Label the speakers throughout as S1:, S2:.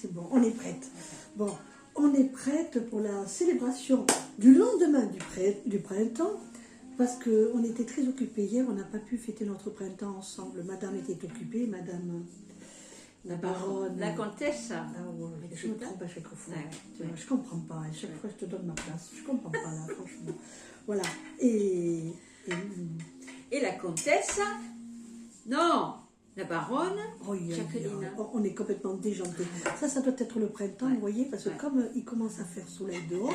S1: c'est bon, on est prête. Bon, on est prête pour la célébration du lendemain du printemps, parce qu'on était très occupés hier, on n'a pas pu fêter notre printemps ensemble. Madame était occupée, madame la baronne.
S2: La comtesse.
S1: Ah ouais, je me trompe à chaque fois.
S2: Ouais.
S1: Je comprends pas, à chaque fois je te donne ma place. Je comprends pas là, franchement. Voilà, et
S2: la comtesse. Non, la baronne.
S1: oh,
S2: Jacqueline.
S1: On est complètement déjanté. Ça doit être le printemps, vous voyez, parce que comme il commence à faire soleil dehors,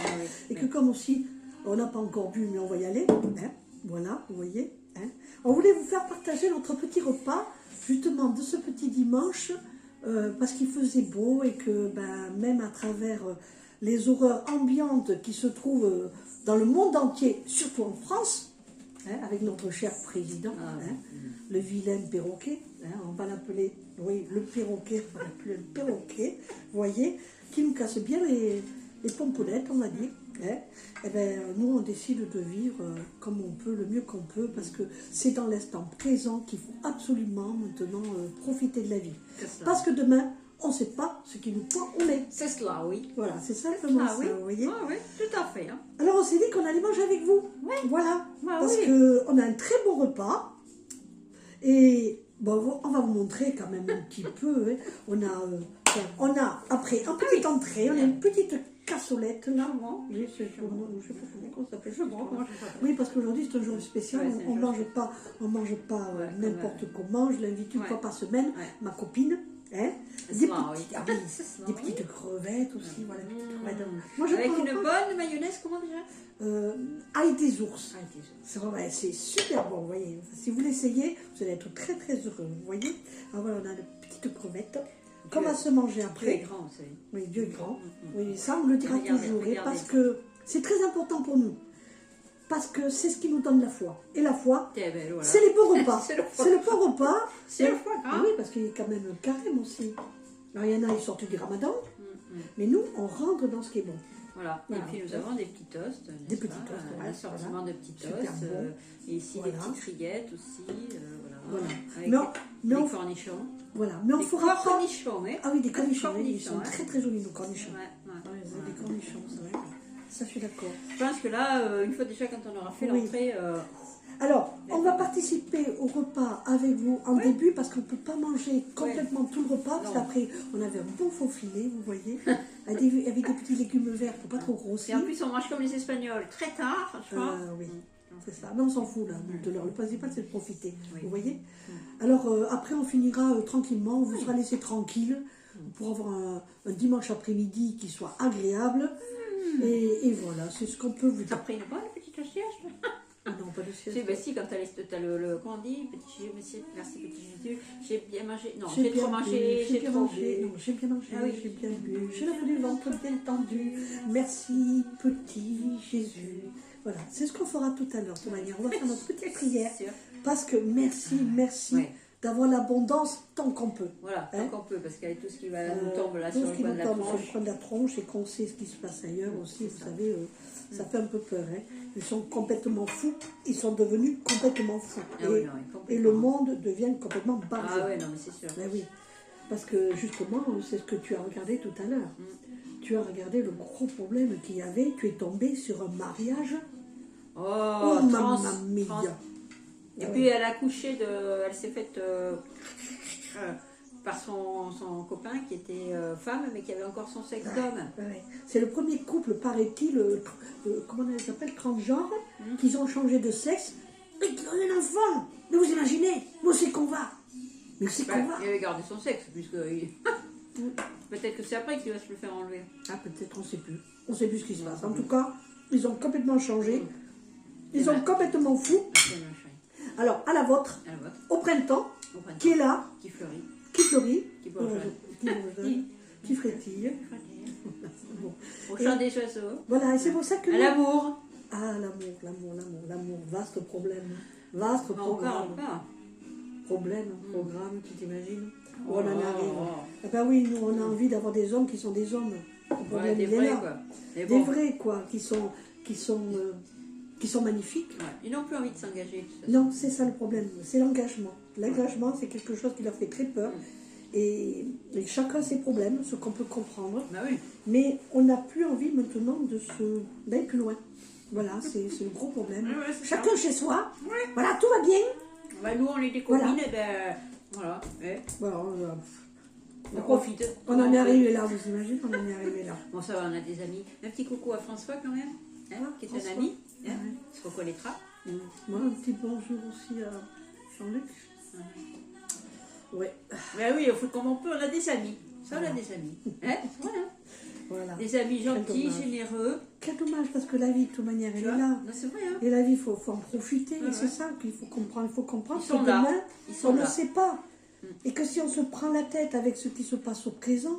S1: et que comme aussi, on n'a pas encore bu, mais on va y aller, hein, voilà, vous voyez, hein. On voulait vous faire partager notre petit repas, justement, de ce petit dimanche, parce qu'il faisait beau, et que même à travers les horreurs ambiantes qui se trouvent dans le monde entier, surtout en France, hein, avec notre cher président, le vilain perroquet, hein, on va l'appeler, oui, le perroquet, on va l'appeler le perroquet, vous voyez, qui nous casse bien les pomponnettes, on va dire. Hein. Et bien, nous, on décide de vivre comme on peut, le mieux qu'on peut, parce que c'est dans l'instant présent qu'il faut absolument maintenant profiter de la vie. Parce que demain, on ne sait pas ce qui nous prend au nez.
S2: C'est cela, oui.
S1: Voilà, c'est simplement ça,
S2: oui.
S1: vous voyez.
S2: Ah, oui, tout à fait. Hein.
S1: Alors, on s'est dit qu'on allait manger avec vous.
S2: Oui.
S1: Voilà,
S2: Ah,
S1: parce
S2: oui.
S1: qu'on a un très bon repas. Et bon, on va vous montrer quand même un petit peu. Hein. On a après un petit entrée, on a une petite cassolette là. Oui, je sais pas comment ça s'appelle. Oui, parce qu'aujourd'hui c'est un jour spécial.
S2: Ouais,
S1: on mange pas n'importe comment. Je l'invite une fois par semaine, ma copine. Hein, des petites crevettes aussi. Voilà, des petites crevettes. Moi,
S2: avec une bonne mayonnaise, comment déjà
S1: ail des ours. C'est super bon, vous voyez. Si vous l'essayez, vous allez être très très heureux, vous voyez. Alors voilà, on a des petites crevettes. Comme à se manger après.
S2: Dieu est grand, vous savez.
S1: Oui, Dieu est grand. Oui, ça on le dira toujours. Parce que c'est très important pour nous. Parce que c'est ce qui nous donne la foi. Et la foi,
S2: voilà.
S1: c'est les bons repas.
S2: C'est
S1: le bon repas.
S2: C'est le foie gras.
S1: Oui, parce qu'il y a quand même un carême aussi. Alors il y en a, ils sortent du ramadan. Mais nous, on rentre dans ce qui est bon.
S2: Voilà. Et puis nous avons des petits toasts.
S1: Des petits toasts,
S2: un assortiment de petits toasts.
S1: Bon.
S2: Et ici des petites rillettes aussi.
S1: Voilà.
S2: Avec
S1: mais
S2: des cornichons.
S1: Voilà. Mais on
S2: des
S1: fera pas...
S2: cornichons, hein.
S1: Ah oui, des cornichons. Ils sont très très jolis, nos cornichons.
S2: Des
S1: cornichons, c'est vrai. Ça, je suis d'accord.
S2: Je pense que là, une fois déjà, quand on aura fait l'entrée...
S1: Alors, on va participer au repas avec vous en début parce qu'on ne peut pas manger complètement tout le repas. Parce qu'après, on avait un bon faux filet, vous voyez, avec des petits légumes verts pour pas trop grossir.
S2: Et en plus, on mange comme les Espagnols, très tard, franchement.
S1: Oui, c'est ça. Mais on s'en fout, là, de l'heure. Le principal, c'est de profiter, vous voyez. Alors, après, on finira tranquillement, on vous sera laissé tranquille pour avoir un dimanche après-midi qui soit agréable. Et voilà, c'est ce qu'on peut vous dire.
S2: Après une bonne petite sieste.
S1: Non, pas de sieste.
S2: Si, quand tu as le comment on dit, petit Jésus, merci petit Jésus, j'ai bien mangé, non,
S1: j'ai
S2: trop mangé, j'ai trop bu.
S1: Non, j'ai bien mangé, j'ai bien bu, j'ai la du ventre bien tendu, merci petit Jésus. Voilà, c'est ce qu'on fera tout à l'heure, de toute manière. On va faire notre petite prière, parce que merci d'avoir l'abondance tant qu'on peut.
S2: Voilà, tant qu'on peut, parce qu'avec tout ce qui nous tombe là sur le coin de la tronche,
S1: et qu'on sait ce qui se passe ailleurs aussi, vous savez, ça fait un peu peur. Hein. Ils sont complètement fous, ils sont devenus complètement fous. Et le monde devient complètement barré.
S2: Ah oui, non, mais c'est sûr.
S1: Mais oui, parce que justement, c'est ce que tu as regardé tout à l'heure. Tu as regardé le gros problème qu'il y avait, tu es tombé sur un mariage.
S2: Oh
S1: mamma mia.
S2: Et puis elle a couché elle s'est faite par son copain qui était femme mais qui avait encore son sexe d'homme.
S1: C'est le premier couple, paraît-il, comment on les appelle, transgenre, qu'ils ont changé de sexe et qui ont eu un enfant. Mais vous imaginez, où c'est qu'on va? Mais c'est qu'on va.
S2: Il avait gardé son sexe, puisque peut-être que c'est après qu'il va se le faire enlever.
S1: Ah, peut-être, on ne sait plus. On ne sait plus ce qui se passe. En tout cas, ils ont complètement changé. Ils sont complètement fous. Alors, à la vôtre, au printemps, qui est là,
S2: qui fleurit,
S1: qui frétille.
S2: Au chant des oiseaux.
S1: Voilà, et c'est pour ça que...
S2: À l'amour.
S1: Ah, l'amour, vaste problème. Vaste programme. Programme, tu t'imagines? On en arrive. Ah ben oui, nous, on a envie d'avoir des hommes qui sont des hommes. Le problème,
S2: des vrais, quoi.
S1: Des vrais, quoi, qui sont magnifiques.
S2: Ils n'ont plus envie de s'engager.
S1: Non, c'est ça le problème, c'est l'engagement. L'engagement, c'est quelque chose qui leur fait très peur. et chacun ses problèmes, ce qu'on peut comprendre.
S2: Bah oui.
S1: Mais on n'a plus envie maintenant d'aller plus loin. Voilà, c'est le gros problème.
S2: Ouais,
S1: Chacun
S2: ça.
S1: chez soi.
S2: Ouais.
S1: Voilà, tout va bien.
S2: Bah, nous, on est des copines,
S1: Voilà.
S2: et ben voilà. Ouais.
S1: Voilà,
S2: On profite.
S1: on en est arrivé là, vous imaginez, on en est arrivé là.
S2: Bon, ça va, on a des amis. Un petit coucou à François quand même, hein, qui est
S1: François.
S2: un ami. Hein,
S1: Ouais.
S2: il se reconnaîtra.
S1: Moi, un petit bonjour aussi à Jean-Luc. Ouais,
S2: Ben oui, il faut comme on peut, on a des amis. Ça, on a des amis. Hein, voilà.
S1: voilà.
S2: Des amis gentils,
S1: dommage.
S2: généreux.
S1: Quel dommage, parce que la vie, de toute manière, elle
S2: Tu
S1: est
S2: vois.
S1: là.
S2: Non, c'est vrai, hein.
S1: Et la vie, il faut en profiter.
S2: Ouais,
S1: et c'est
S2: ouais.
S1: ça qu'il faut comprendre. Il faut comprendre
S2: Ils
S1: que
S2: sont là.
S1: demain,
S2: Ils
S1: on
S2: sont
S1: ne
S2: là.
S1: sait pas. Et que si on se prend la tête avec ce qui se passe au présent,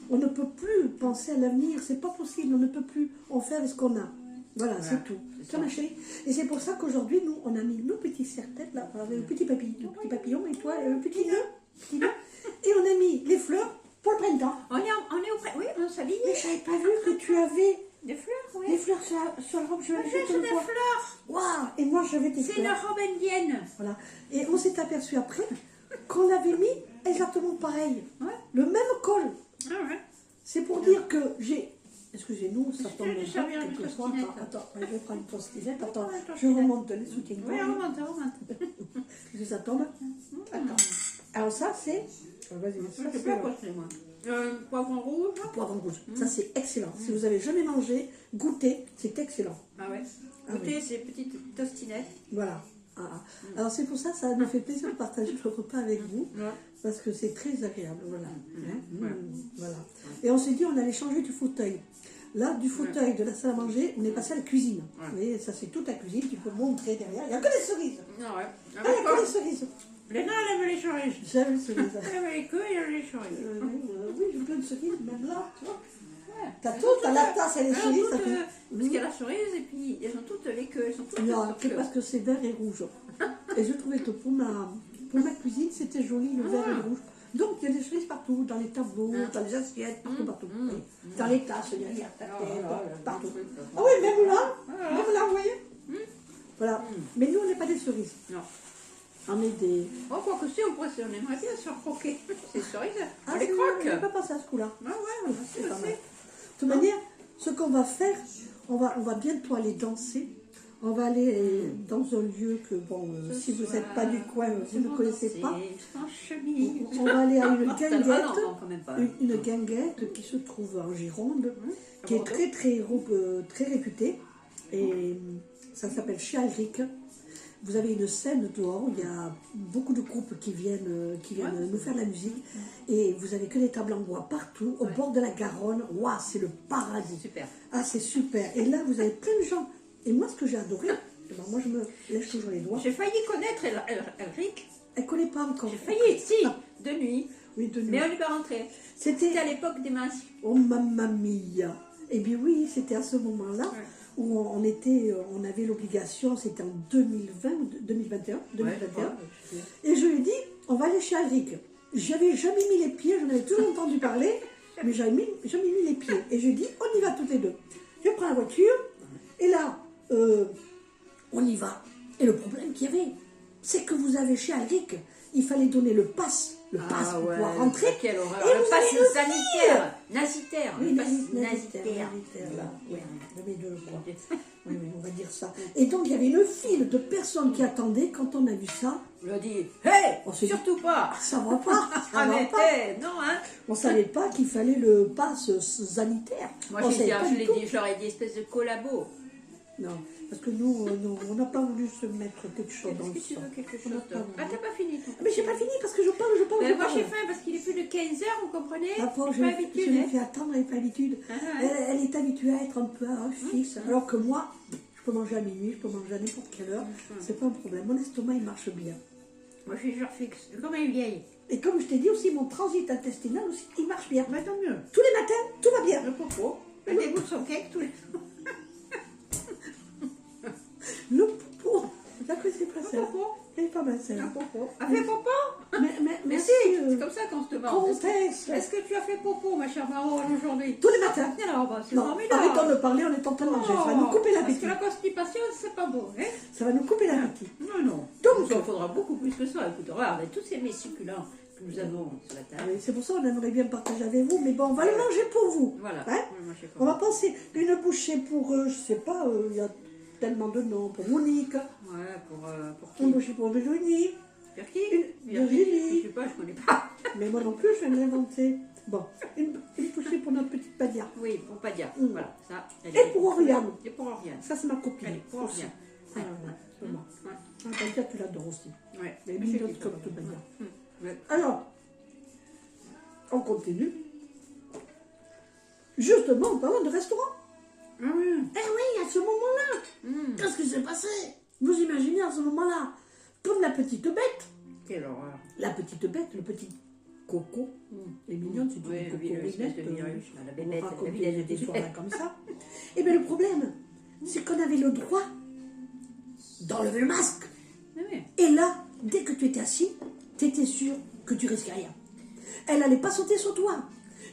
S1: on ne peut plus penser à l'avenir. C'est pas possible. On ne peut plus en faire ce qu'on a. Voilà,
S2: Voilà,
S1: c'est tout.
S2: c'est
S1: Ça,
S2: ça.
S1: ma chérie. Et c'est pour ça qu'aujourd'hui, nous, on a mis nos petits serre-têtes, là, avec le petit papillon, et toi, le petit nœud. Et on a mis les fleurs pour le printemps.
S2: On est au près. Oui, on s'habille.
S1: Mais j'avais pas vu que tu avais
S2: Des fleurs,
S1: des
S2: oui.
S1: fleurs sur la robe. Je l'avais
S2: J'ai
S1: fait une
S2: des
S1: fois.
S2: fleurs.
S1: Waouh! Et moi, j'avais des
S2: C'est
S1: fleurs.
S2: une robe indienne.
S1: Voilà. Et on s'est aperçu après qu'on avait mis exactement pareil.
S2: Ouais.
S1: Le même col.
S2: Ah ouais.
S1: C'est pour dire que j'ai... Est-ce que j'ai nous, ça
S2: Je
S1: tombe
S2: vais
S1: pas
S2: servir une
S1: quelquefois.
S2: trostinette.
S1: Attends, je vais prendre une trostinette. Attends,
S2: Ouais,
S1: je
S2: trostinette.
S1: remonte les soutiens.
S2: Oui, on remonte, on remonte.
S1: Est-ce que ça tombe? Attends. Alors ça, c'est... Vas-y, ça,
S2: Je
S1: c'est
S2: peux pas moi. Poivron rouge.
S1: poivron rouge. Ça, c'est excellent. Si vous avez jamais mangé, goûtez, c'est excellent.
S2: Ah ouais.
S1: Ah
S2: Goûtez
S1: oui.
S2: ces petites tostinettes.
S1: Voilà. Ah, ah. Alors c'est pour ça, ça nous fait plaisir de partager le repas avec vous,
S2: Ouais.
S1: parce que c'est très agréable. Voilà. Hein,
S2: Ouais.
S1: Voilà. Et on s'est dit, on allait changer du fauteuil. Là, du fauteuil de la salle à manger, on est passé à la cuisine.
S2: Ouais.
S1: Vous voyez, ça c'est toute la cuisine, tu peux montrer derrière. Il n'y a que des cerises.
S2: Ah ouais.
S1: Ah, il n'y a que des cerises.
S2: Léna, elle aime les cerises.
S1: J'aime les cerises.
S2: Elle aime les queues et elle aime les cerises.
S1: Oui, j'ai plein de cerises, même là, tu vois.
S2: Ouais.
S1: T'as tout, t'as la tasse et les
S2: Elles ont
S1: cerises.
S2: toutes,
S1: ça fait-
S2: parce qu'il y a la cerise et puis elles ont toutes les queues. Elles sont toutes
S1: Non,
S2: sur
S1: c'est
S2: queue.
S1: parce que c'est vert et rouge. Et je trouvais que pour ma cuisine, c'était joli, le vert et le rouge. Donc, il y a des cerises partout, dans les tableaux, dans les assiettes, partout. Oui. Dans les tasses, il y a ta tête, partout. Ah oui, même là, vous voyez. Voilà. Mais nous, on n'est pas des cerises.
S2: Non.
S1: On est des...
S2: Oh, quoi que si, on aimerait bien se faire croquer. Ces cerises, on
S1: Ah,
S2: les
S1: c'est
S2: croque.
S1: vrai, on n'a pas pensé à ce coup-là.
S2: Ah ouais,
S1: C'est pas
S2: aussi.
S1: mal. De toute manière, ce qu'on va faire, on va bientôt aller danser. On va aller dans un lieu que, bon, si vous n'êtes pas du coin, vous ne connaissez pas.
S2: Sans chemise.
S1: On va aller à une
S2: Ah
S1: guinguette,
S2: non, quand même pas.
S1: une guinguette qui se trouve en Gironde,
S2: à
S1: qui est
S2: Bordeaux.
S1: très réputée. Et ça s'appelle Chez Alric. Vous avez une scène dehors, il y a beaucoup de groupes qui viennent nous faire de la musique. Et vous avez que des tables en bois partout, au bord de la Garonne. Waouh, c'est le paradis.
S2: Super.
S1: Ah, c'est super. Et là, vous avez plein de gens. Et moi, ce que j'ai adoré, eh ben, moi, je me lèche toujours les doigts.
S2: J'ai failli connaître Elric.
S1: Elle ne connaît pas encore.
S2: J'ai failli, si, de nuit.
S1: Oui, de nuit.
S2: Mais on n'est pas rentré.
S1: C'était...
S2: C'était à l'époque des masques.
S1: Oh, mamma mia. Eh bien oui, c'était à ce moment-là
S2: Ouais.
S1: où on avait l'obligation, c'était en 2021. Et je lui ai dit, on va aller chez Alric. J'avais jamais mis les pieds, j'en avais toujours entendu parler, mais jamais mis les pieds. Et je lui ai dit, on y va toutes les deux. Je prends la voiture, et là, on y va. Et le problème qu'il y avait, c'est que vous avez chez Alric, il fallait donner le pass pour pouvoir rentrer.
S2: Quelle horreur.
S1: Et
S2: Le
S1: vous
S2: pass
S1: avez le
S2: sanitaire. Nazitaire.
S1: Oui,
S2: Le pass
S1: nazitaire,
S2: nazitaire.
S1: là. Oui, j'avais deux, je crois. Oui, on va dire ça. Et donc, il y avait une file de personnes qui attendaient. Quand on a vu ça,
S2: Je dis, hey,
S1: On s'est dit-
S2: surtout pas.
S1: ça va pas, ça
S2: Ah,
S1: va
S2: mais
S1: pas.
S2: non, hein.
S1: On savait pas qu'il fallait le pass sanitaire.
S2: Moi,
S1: On
S2: j'ai
S1: savait
S2: dit,
S1: pas
S2: je
S1: du
S2: l'ai
S1: tout.
S2: dit, je leur ai dit, espèce de collabo.
S1: Non, parce que nous, on n'a pas voulu se mettre quelque chose dans
S2: Est-ce
S1: le
S2: que tu
S1: sang.
S2: veux quelque
S1: On n'a
S2: chose
S1: pas
S2: d'autre?
S1: voulu.
S2: Ah, t'as pas fini, toi.
S1: Mais j'ai pas fini parce que je parle.
S2: Ben, moi, j'ai faim parce qu'il est plus de 15 heures, vous comprenez?
S1: La pauvre,
S2: J'ai
S1: je
S2: pas
S1: l'ai
S2: l'habitude, hein.
S1: fait attendre, elle n'a pas l'habitude.
S2: Ah, ouais.
S1: Elle est habituée à être un peu à heure fixe, alors que moi, je peux manger à minuit, je peux manger à n'importe quelle heure, c'est pas un problème. Mon estomac, il marche bien.
S2: Moi, je suis genre fixe. Comme elle est vieille.
S1: Et comme je t'ai dit aussi, mon transit intestinal aussi, il marche bien.
S2: Mais tant mieux.
S1: Tous les matins, tout va bien.
S2: Le popo. Elle dégoûte son cake tous les jours.
S1: Le popo, là que c'est pas ça.
S2: Le popo.
S1: Elle est pas mal
S2: Un
S1: celle-là.
S2: popo. A fait popo?
S1: Mais
S2: Merci. C'est comme ça qu'on se demande.
S1: Comtesse.
S2: Est-ce que tu as fait popo, ma chère Marole, aujourd'hui?
S1: Tous les matins.
S2: Alors, bah, c'est
S1: Non,
S2: formidable.
S1: arrêtons de parler, on est en train de manger. Ça va nous couper
S2: Parce
S1: l'appétit.
S2: que la constipation, c'est pas beau, hein?
S1: Ça va nous couper l'appétit.
S2: Non, non.
S1: Donc,
S2: il en faudra beaucoup plus que ça. Écoute, regarde, tous ces mets succulents que nous avons sur la table.
S1: C'est pour ça qu'on aimerait bien partager avec vous, mais bon, on va le manger pour vous.
S2: Voilà.
S1: Hein, on va penser une bouchée pour, je sais pas, il y a tellement de noms, pour Monique.
S2: Ouais, pour qui?
S1: Une bouchée pour Virginie.
S2: Pour qui?
S1: Virginie.
S2: Je sais pas, je connais pas.
S1: Mais moi non plus, je viens de l'inventer. Bon, une bouchée pour notre petite Padia.
S2: Oui, pour Padia. Voilà, ça.
S1: Et pour Oriane.
S2: Et pour Oriane.
S1: Ça, c'est ma copine.
S2: Allez, pour
S1: aussi.
S2: Oriane.
S1: Ah, ouais, c'est bon. Ah, Padia, tu l'adores aussi.
S2: Ouais.
S1: Elle est mignonne comme tout Padia.
S2: Ouais.
S1: Alors, on continue. Justement, en parlant de restaurant. Eh oui, à ce moment-là, qu'est-ce qui s'est passé? Vous imaginez à ce moment-là, comme la petite bête.
S2: Quelle horreur.
S1: La petite bête, le petit coco. Elle est mignonne, c'est une coco
S2: l'espèce de virus, la bébête, la vilaine
S1: des histoires comme ça. Et bien le problème, c'est qu'on avait le droit d'enlever le masque.
S2: Oui.
S1: Et là, dès que tu étais assis, tu étais sûr que tu risquais rien. Elle n'allait pas sauter sur toi.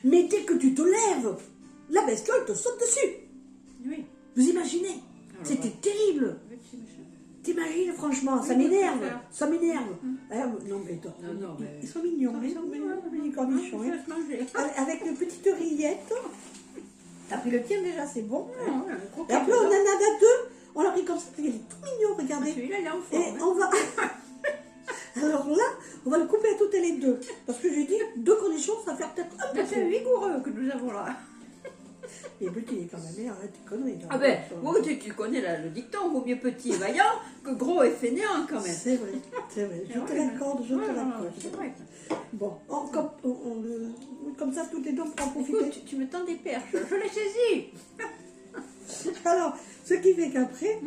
S1: Mais dès que tu te lèves, la bestiole te saute dessus.
S2: Oui.
S1: Vous imaginez? C'était terrible. T'imagines, franchement, ça m'énerve. Ça m'énerve. Non, mais toi, ils sont mignons, les cornichons. Avec une petite rillette. T'as pris le tien déjà, c'est bon. Et après, on en a deux. On l'a pris comme ça, il est tout mignon, regardez.
S2: Celui-là, il est en forme.
S1: Et on va... Alors là, on va le couper à toutes les deux. Parce que j'ai dit, deux cornichons, ça va faire peut-être un peu.
S2: C'est vigoureux que nous avons là.
S1: Il est petit quand même, arrête tes conneries.
S2: Ah ben, tu connais le dicton, vaut mieux petit et vaillant que gros et fainéant quand même.
S1: C'est vrai, c'est vrai. Je te l'accorde, je te l'accorde.
S2: C'est vrai.
S1: Bon, comme ça, toutes les deux, on pourra en profiter.
S2: Écoute, tu me tends des perches, je les saisis.
S1: Alors, ce qui fait qu'après,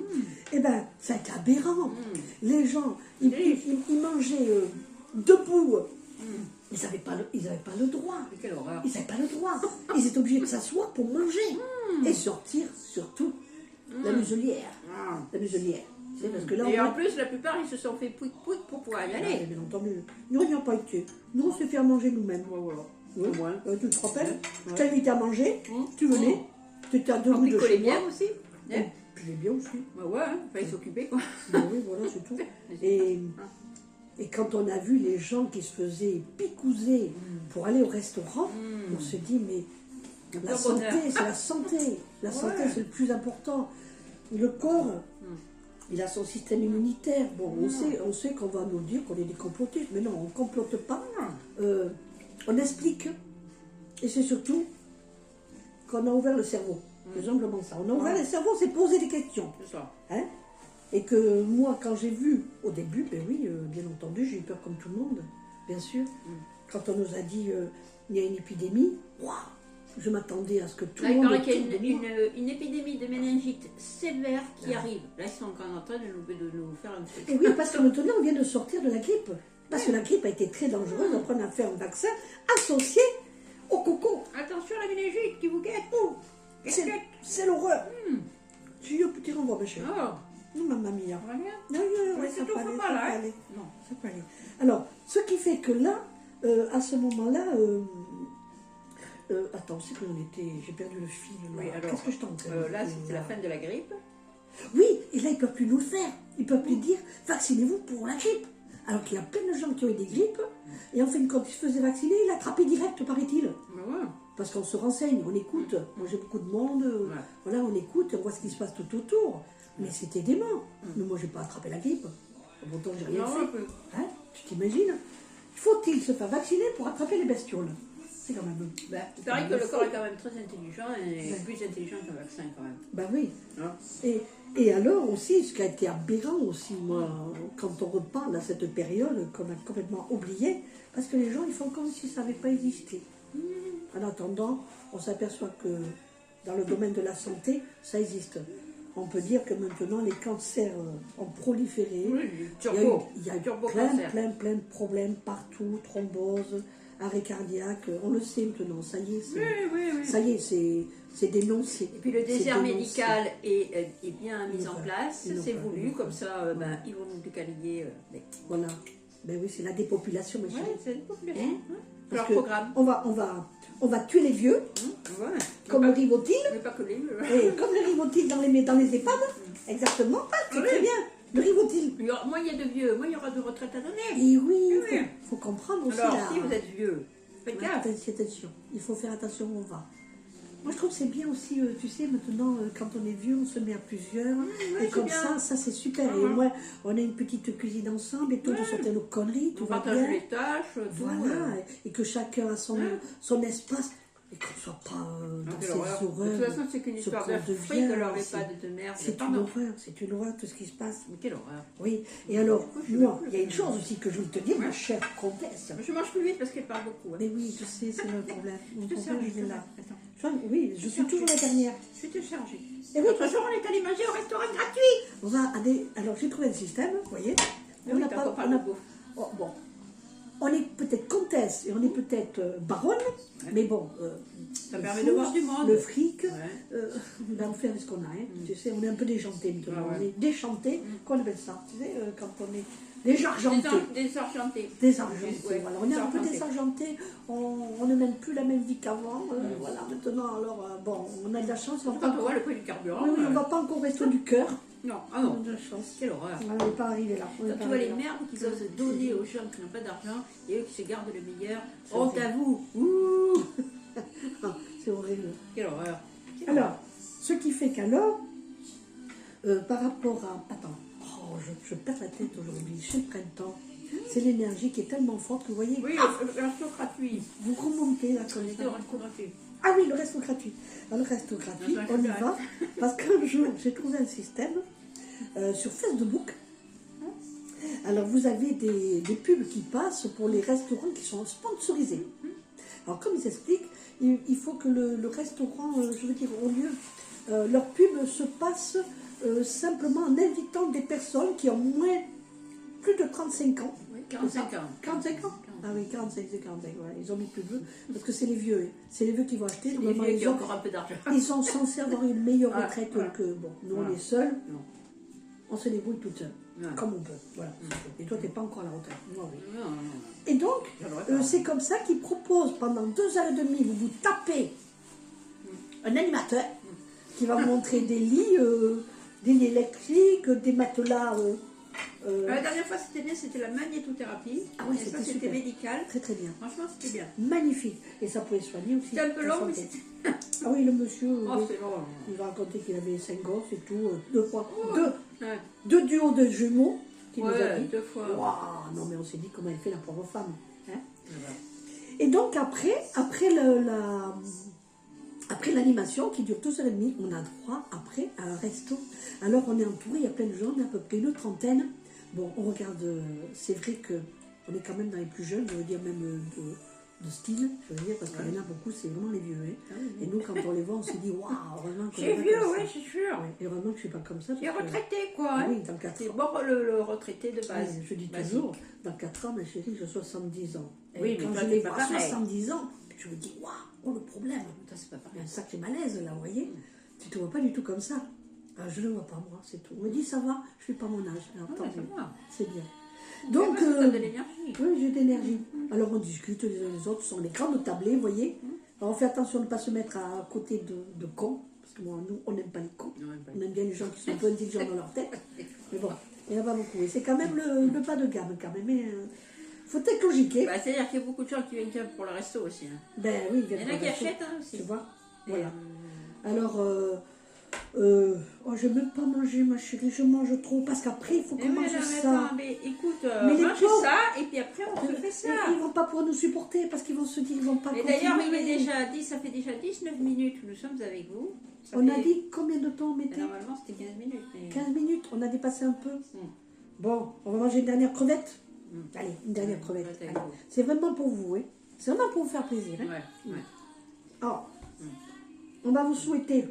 S1: eh ben, ça a été aberrant. Les gens, ils mangeaient debout. Ils n'avaient pas le droit.
S2: Mais quelle horreur.
S1: Ils n'avaient pas le droit. Ils étaient obligés de s'asseoir pour manger. Et sortir, surtout, la muselière. La muselière. Parce que là,
S2: et en plus, la plupart, ils se sont fait pouic pour pouvoir y aller.
S1: Bien entendu. Nous, on n'y a pas été. Nous, on s'est fait à manger nous-mêmes.
S2: Voilà.
S1: Ouais. Tu te rappelles? Je t'ai invité à manger. Tu venais. Tu étais à 2 rues de chez moi.
S2: bien aussi.
S1: Je l'ai bien aussi.
S2: Ouais, il fallait s'occuper quoi.
S1: Oui, voilà, c'est tout. Et quand on a vu les gens qui se faisaient picouser pour aller au restaurant, on se dit, mais la santé, c'est la santé. La santé, c'est le plus important. Le corps, il a son système immunitaire. Bon, on sait qu'on va nous dire qu'on est des complotistes, mais non, on ne complote pas. On explique. Et c'est surtout qu'on a ouvert le cerveau. C'est simplement ça. On a ouvert le cerveau, c'est poser des questions.
S2: C'est ça.
S1: Hein? Et que moi, quand j'ai vu au début, ben oui, bien entendu, j'ai eu peur comme tout le monde, bien sûr. Quand on nous a dit il y a une épidémie, waouh, je m'attendais à ce que tout le monde...
S2: Il paraît qu'il y a une épidémie de méningite sévère qui arrive. Là, ils sont encore en train de nous faire un truc.
S1: Et oui, parce que maintenant, on vient de sortir de la grippe. Parce que la grippe a été très dangereuse. Après, on a fait un vaccin associé au coco.
S2: Attention à la méningite qui vous guette.
S1: Oh, c'est l'horreur. J'ai eu un petit renvoi, ma chérie.
S2: Oh.
S1: Non, maman mia.
S2: Rien.
S1: Non,
S2: c'est tout, faut pas là.
S1: Non, ça peut aller. Alors, ce qui fait que là, à ce moment-là, attends, c'est que l'on était, j'ai perdu le fil.
S2: Oui, alors,
S1: qu'est-ce que je t'entends
S2: là, c'était la fin de la grippe.
S1: Oui, et là, ils ne peuvent plus nous le faire. Ils ne peuvent plus dire, vaccinez-vous pour la grippe. Alors qu'il y a plein de gens qui ont eu des grippes, et en fin de compte, ils se faisaient vacciner, ils l'attrapaient direct, paraît-il.
S2: Ouais.
S1: Parce qu'on se renseigne, on écoute. Moi, j'ai beaucoup de monde, voilà, on écoute, on voit ce qui se passe tout autour. Mais c'était dément. Mais moi, je n'ai pas attrapé la grippe. Pourtant, j'ai rien fait. Hein? Tu t'imagines? Faut-il se faire vacciner pour attraper les bestioles? C'est quand même...
S2: il paraît que le corps est quand même très intelligent et plus intelligent qu'un vaccin quand même.
S1: Ben oui.
S2: Hein?
S1: Et alors aussi, ce qui a été aberrant aussi, moi, quand on reparle à cette période qu'on a complètement oubliée, parce que les gens, ils font comme si ça n'avait pas existé. En attendant, on s'aperçoit que dans le domaine de la santé, ça existe. On peut dire que maintenant, les cancers ont proliféré.
S2: Oui,
S1: il y a plein de problèmes partout, thrombose, arrêt cardiaque. On le sait maintenant, ça y est, ça y est, c'est dénoncé.
S2: Et puis le désert médical est bien mis en place, c'est voulu, comme ça, ils vont nous décalier.
S1: Voilà. Ben oui, c'est la dépopulation, monsieur.
S2: Oui, c'est la dépopulation.
S1: Leur
S2: programme.
S1: On va tuer les vieux, comme le Rivotril.
S2: Mais pas que les vieux.
S1: Et comme le Rivotril dans les EHPAD. Exactement, c'est très bien. Le Rivotril.
S2: Moins il y a de vieux, moins il y aura de retraite à donner.
S1: Et oui,
S2: Oui.
S1: il faut comprendre aussi
S2: Alors,
S1: là.
S2: si vous êtes vieux, faites gaffe.
S1: Attention, il faut faire attention où on va. Moi, je trouve que c'est bien aussi, tu sais, maintenant, quand on est vieux, on se met à plusieurs.
S2: ouais,
S1: Et comme
S2: bien.
S1: ça c'est super. Et moi, on a une petite cuisine ensemble et tout, on sortait nos conneries, tout
S2: On
S1: va
S2: partage
S1: bien.
S2: les tâches, tout.
S1: Voilà, et que chacun a son espace. Et qu'on ne soit pas dans
S2: Quelle
S1: ces
S2: horreur.
S1: horreurs.
S2: De toute façon, c'est qu'une
S1: ce
S2: histoire
S1: qu'on
S2: de fric,
S1: devient,
S2: alors les
S1: c'est-
S2: pas de merde.
S1: C'est une
S2: Pardon.
S1: horreur tout ce qui se passe.
S2: Mais quelle horreur.
S1: Oui, et alors,
S2: je
S1: moi,
S2: veux
S1: il y a une chose aussi que je veux te dire, ma chère comtesse.
S2: Je mange plus vite parce qu'elle parle beaucoup. Hein.
S1: Mais oui, je sais, c'est le problème. Mon
S2: Je te
S1: problème,
S2: sers,
S1: il est là.
S2: Attends.
S1: Oui, je suis toujours la dernière.
S2: Je vais te charger.
S1: Et oui,
S2: L'autre jour, on est allé manger au restaurant gratuit.
S1: on va aller. Alors, j'ai trouvé un système, vous voyez.
S2: Mais oui, t'as pas
S1: on a-
S2: de bouffe.
S1: oh, bon. On est peut-être comtesse et on est peut-être baronne, mais bon.
S2: Ça
S1: le
S2: permet
S1: fou,
S2: de voir du monde.
S1: Le fric,
S2: Ouais.
S1: on fait avec ce qu'on a. Hein. Tu sais, on est un peu déjanté maintenant.
S2: Ah ouais.
S1: On est déchanté. Qu'on appelle ça? Tu sais, quand on est désargenté.
S2: Désargenté.
S1: Désargenté,
S2: Ouais,
S1: voilà. On est un peu
S2: désargenté.
S1: désargenté, on ne mène plus la même vie qu'avant. Voilà, maintenant, alors, bon, on a de la chance. On va
S2: Quand
S1: pas,
S2: on voit le prix du carburant.
S1: oui, on va pas encore rester du cœur.
S2: Non, ah
S1: On
S2: non.
S1: a de la chance.
S2: Quelle horreur.
S1: On n'est pas arrivé là. on est
S2: Quand
S1: pas
S2: tu vois les
S1: arrivé là.
S2: merdes qu'ils osent donner aux gens qui n'ont pas d'argent et eux qui se gardent le meilleur,
S1: C'est
S2: honte
S1: vrai.
S2: à vous. Ouh.
S1: Ah, c'est horrible.
S2: Quelle horreur.
S1: Alors, ce qui fait qu'alors, par rapport à... Attends, oh, je perds la tête aujourd'hui. C'est le printemps. C'est l'énergie qui est tellement forte que vous voyez,
S2: Oui, le resto gratuit.
S1: vous remontez là comme
S2: C'était
S1: ça.
S2: au resto gratuit.
S1: Ah oui, le resto gratuit. Alors, le resto gratuit,
S2: Attends,
S1: on y
S2: je
S1: va. Parce qu'un jour, j'ai trouvé un système sur Facebook. Alors, vous avez des pubs qui passent pour les restaurants qui sont sponsorisés. Alors, comme ils expliquent, il faut que le restaurant, je veux dire, au lieu, leur pub se passe simplement en invitant des personnes qui ont plus de 35 ans.
S2: Oui, 45 ans.
S1: 45 ans. Ah oui, 45, c'est 45, ouais. Ils ont mis plus vieux, parce que c'est les vieux. Hein. C'est les vieux qui vont acheter.
S2: Les
S1: Normalement,
S2: vieux
S1: ils
S2: qui ont
S1: ont-
S2: encore un peu d'argent.
S1: ils sont censés avoir une meilleure
S2: Ouais,
S1: retraite
S2: voilà.
S1: que bon. Nous,
S2: Voilà.
S1: on est seuls,
S2: Non.
S1: on se débrouille toute seule,
S2: Ouais.
S1: comme on peut. Voilà. Et toi, tu n'es pas encore à la retraite. Moi, oui.
S2: Non, non, non.
S1: Et donc,
S2: J'aimerais pas.
S1: c'est comme ça qu'ils proposent pendant 2h30, vous tapez un animateur qui va vous montrer des lits électriques, des matelas.
S2: La dernière fois, c'était bien, c'était la magnétothérapie.
S1: Ah ouais,
S2: Et ça,
S1: c'était
S2: c'était
S1: super.
S2: médical.
S1: Très très bien.
S2: Franchement, c'était bien.
S1: Magnifique. Et ça pouvait soigner aussi.
S2: C'était un peu
S1: la
S2: long, mais
S1: santé.
S2: c'était.
S1: Ah oui, le monsieur,
S2: Oh, c'est long.
S1: il va raconter qu'il avait 5 gosses et tout,
S2: Oh. Ouais,
S1: deux duos de jumeaux, qu'il nous a
S2: ouais
S1: dit.
S2: 2 fois.
S1: Waouh, non mais on s'est dit comment elle fait la pauvre femme. Hein.
S2: Ouais.
S1: Et donc après l'animation qui dure 2h30, on a droit après à un resto. Alors on est entouré, il y a plein de gens, on est à peu près une trentaine. Bon, on regarde, c'est vrai qu'on est quand même dans les plus jeunes, je veux dire même de style, je veux dire, parce qu'il y en a beaucoup, c'est vraiment les vieux. Hein.
S2: Ah oui, oui.
S1: Et nous, quand on les voit, on se dit, waouh, heureusement qu'on
S2: C'est
S1: est pas
S2: vieux,
S1: comme
S2: oui,
S1: ça.
S2: c'est sûr.
S1: Ouais, et heureusement que je ne suis pas comme ça.
S2: C'est
S1: parce que-
S2: retraité, quoi.
S1: Ah
S2: Hein.
S1: oui, dans 4
S2: C'est
S1: ans.
S2: bon, le retraité de base.
S1: Ouais, je dis
S2: Basique.
S1: toujours, dans 4 ans, ma chérie, j'ai 70 ans. Et
S2: Oui, mais
S1: quand
S2: toi,
S1: je
S2: t'es
S1: les
S2: pas
S1: vois
S2: pareil.
S1: 70 ans, je me dis, waouh, oh le problème.
S2: Ça, c'est pas
S1: Il y a
S2: pareil.
S1: un sacré malaise là, vous voyez. Tu ne te vois pas du tout comme ça. Ah, je ne le vois pas, moi, c'est tout. On me dit, ça va, je ne fais pas mon âge. Alors,
S2: Ouais,
S1: tant
S2: c'est
S1: mieux.
S2: moi.
S1: C'est bien.
S2: Donc,
S1: Donc,
S2: ça donne de l'énergie.
S1: oui, j'ai de l'énergie. Alors, on discute les uns les autres, ce sont les grandes tablées, vous voyez. Alors, on fait attention de ne pas se mettre à côté de cons, parce que moi, nous, on n'aime pas les cons.
S2: Non, pas
S1: On aime bien les gens qui sont un peu intelligents dans leur tête. Mais bon, il n'y en a pas beaucoup. Et c'est quand même le pas de gamme, quand même. Mais, faut être logique. Hein.
S2: Bah, c'est-à-dire qu'il y a beaucoup de gens qui viennent pour le resto aussi. Hein.
S1: Ben oui,
S2: Il y en a qui achètent hein, aussi.
S1: Tu vois.
S2: Et,
S1: Voilà. Alors, oh, je n'aime pas manger, ma chérie, je mange trop, parce qu'après, il faut qu'on mange ça.
S2: Attends, mais écoute,
S1: Mais les
S2: mange
S1: pauvres-
S2: ça, et puis après, on se fait
S1: Et
S2: ça.
S1: ils ne vont pas pouvoir nous supporter, parce qu'ils vont se dire qu'ils ne vont pas
S2: Et d'ailleurs, il est
S1: continuer.
S2: déjà dit, ça fait déjà 19 minutes que nous sommes avec vous. Ça
S1: On
S2: fait-
S1: a dit combien de temps on
S2: Mais
S1: mettait
S2: normalement, c'était 15 minutes. Mais...
S1: 15 minutes, on a dépassé un peu. Bon, on va manger une dernière crevette. Allez, une dernière crevette.
S2: Ouais,
S1: Allez.
S2: avec vous.
S1: C'est vraiment pour vous, hein. C'est vraiment pour vous faire plaisir. Hein.
S2: Ouais, ouais.
S1: Alors, on va vous souhaiter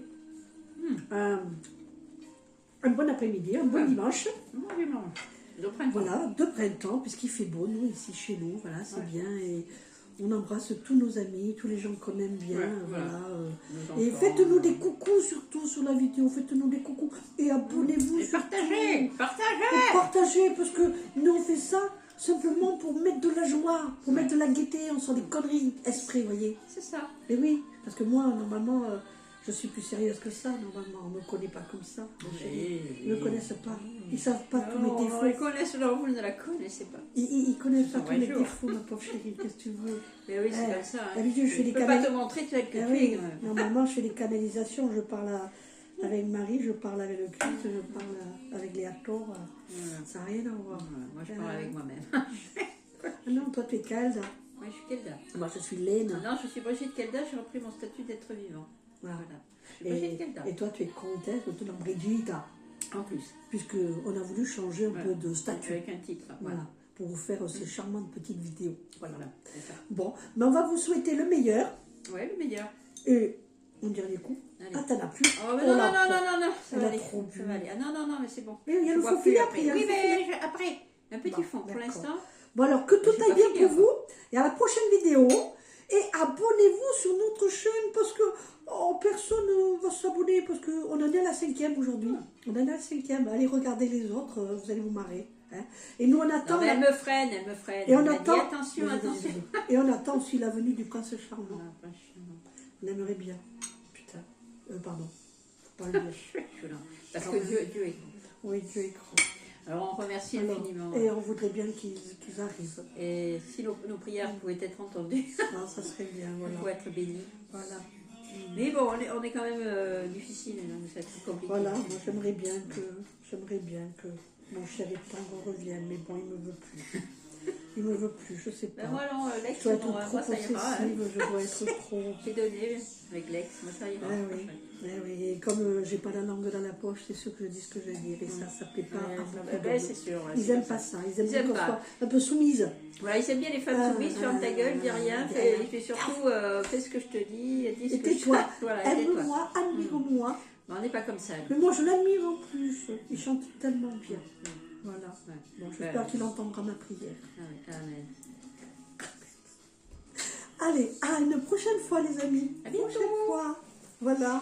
S1: un bon après-midi, un bon
S2: Ouais.
S1: dimanche.
S2: Moi, je mange. De printemps.
S1: Voilà, de printemps, puisqu'il fait beau, nous, ici, chez nous, voilà, c'est
S2: Ouais.
S1: bien. Et on embrasse tous nos amis, tous les gens qu'on aime bien,
S2: Ouais,
S1: voilà.
S2: Nos
S1: Et
S2: enfants,
S1: faites-nous des coucous, surtout sur la vidéo, faites-nous des coucous. Et abonnez-vous.
S2: Et
S1: surtout.
S2: partagez,
S1: Et
S2: partagez.
S1: partagez, parce que nous, on fait ça simplement pour mettre de la joie, pour mettre de la gaieté, on sent des conneries, esprit, vous voyez.
S2: C'est ça.
S1: Et oui, parce que moi, normalement, Je suis plus sérieuse que ça, normalement. On ne me connaît pas comme ça.
S2: Oui,
S1: Ils ne me connaissent pas. Ils ne savent pas tous mes
S2: non,
S1: défauts.
S2: ils connaissent, non, vous ne la connaissez pas.
S1: Ils connaissent pas
S2: Ils sont
S1: tous mes
S2: un jour.
S1: défauts, ma pauvre chérie. Qu'est-ce que tu veux?
S2: Mais oui, c'est
S1: Eh,
S2: comme ça. Hein.
S1: d'habitude, je fais des
S2: peux pas te montrer tel que
S1: Ah
S2: tu es,
S1: oui,
S2: quand même.
S1: normalement, je fais des canalisations. Je parle avec Marie, je parle avec le Christ, je parle avec les acteurs.
S2: Voilà.
S1: Ça n'a rien à voir.
S2: Voilà, moi, je parle avec moi-même.
S1: Ah non, toi, tu es Calda.
S2: Moi, je suis Kelda.
S1: Moi, je suis Laine.
S2: Non, je suis Brigitte Kelda, j'ai repris mon statut d'être vivant.
S1: Voilà.
S2: Voilà. Je suis Brigitte Kelda.
S1: Et toi, tu es comtesse, tu es dans Brigitte.
S2: En plus.
S1: Puisqu'on a voulu changer un peu de statut.
S2: Avec un titre.
S1: Voilà. Pour vous faire ces charmantes petites vidéos. Voilà.
S2: C'est ça.
S1: Bon, mais on va vous souhaiter le meilleur.
S2: Ouais, le meilleur.
S1: Et un dernier coup.
S2: Allez.
S1: Ah, t'en as plus.
S2: Oh, mais
S1: Oh,
S2: non,
S1: la
S2: non, non,
S1: pauvre.
S2: non, non, ça
S1: Elle
S2: va
S1: a
S2: aller.
S1: trop bu.
S2: Ça va aller. Ah non, non, non, mais c'est bon.
S1: Mais il y a
S2: Je
S1: le
S2: bois
S1: faux
S2: plus
S1: filet
S2: après.
S1: après. il y a le
S2: Oui,
S1: faux filet.
S2: mais après, un petit
S1: Bon,
S2: fond pour
S1: d'accord.
S2: l'instant.
S1: Bon, alors que tout
S2: J'ai
S1: aille
S2: pas
S1: bien
S2: fini
S1: pour
S2: encore.
S1: vous. Et à la prochaine vidéo. Et abonnez-vous sur notre chaîne parce que personne ne va s'abonner parce qu'on en est à la 5e aujourd'hui. On en est à la 5e. Allez regarder les autres, vous allez vous marrer. Hein. Et nous on attend.
S2: Non, mais elle me freine, elle me freine.
S1: Et on
S2: Elle m'a
S1: attend.
S2: dit, attention,
S1: Vas-y,
S2: attention.
S1: vas-y. Et on attend aussi la venue du prince charmant.
S2: Ah, franchement.
S1: On aimerait bien. Putain. Pardon. Faut pas le dire.
S2: Je suis là. Parce que Dieu est grand.
S1: Oui, Dieu est grand.
S2: Alors on remercie
S1: Alors,
S2: infiniment.
S1: et on voudrait bien qu'ils arrivent.
S2: Et si nos prières pouvaient être entendues,
S1: Non, ça serait bien.
S2: on
S1: Voilà.
S2: pourrait être bénis.
S1: Voilà.
S2: Mais bon, on est quand même difficile, donc ça va être compliqué.
S1: Voilà, moi j'aimerais bien que mon chéri tendre revienne, mais bon, il me veut plus. Il me veut plus, je sais pas.
S2: Ben moi, non,
S1: Je
S2: Lex,
S1: dois être
S2: bon,
S1: trop
S2: moi ça
S1: possessive,
S2: ira. Hein.
S1: je dois être trop...
S2: J'ai donné avec Lex, moi ça ira.
S1: Eh oui, eh oui. Et comme j'ai pas la langue dans la poche, c'est sûr que je dis ce que je vais dire, et ça plaît pas à beaucoup
S2: Ben,
S1: de-
S2: c'est sûr. ouais,
S1: Ils
S2: c'est
S1: aiment
S2: comme
S1: pas
S2: ça.
S1: ça, ils aiment
S2: Ils
S1: bien
S2: aiment
S1: qu'on
S2: pas.
S1: soit un peu soumise.
S2: Voilà, ils aiment bien les femmes soumises, ferme ta gueule, dis rien, fais surtout fais ce que je te dis, dis ce
S1: Et
S2: que je
S1: tais-toi,
S2: Voilà, et tais-toi.
S1: aime-moi, admire-moi.
S2: Mais on n'est pas comme ça. nous.
S1: Mais moi je l'admire en plus, il chante tellement bien. Voilà.
S2: Ouais.
S1: Bon, j'espère qu'il entendra ma prière.
S2: Ah oui, amen.
S1: Allez, à une prochaine fois les amis.
S2: À bientôt.
S1: Prochaine fois. Voilà.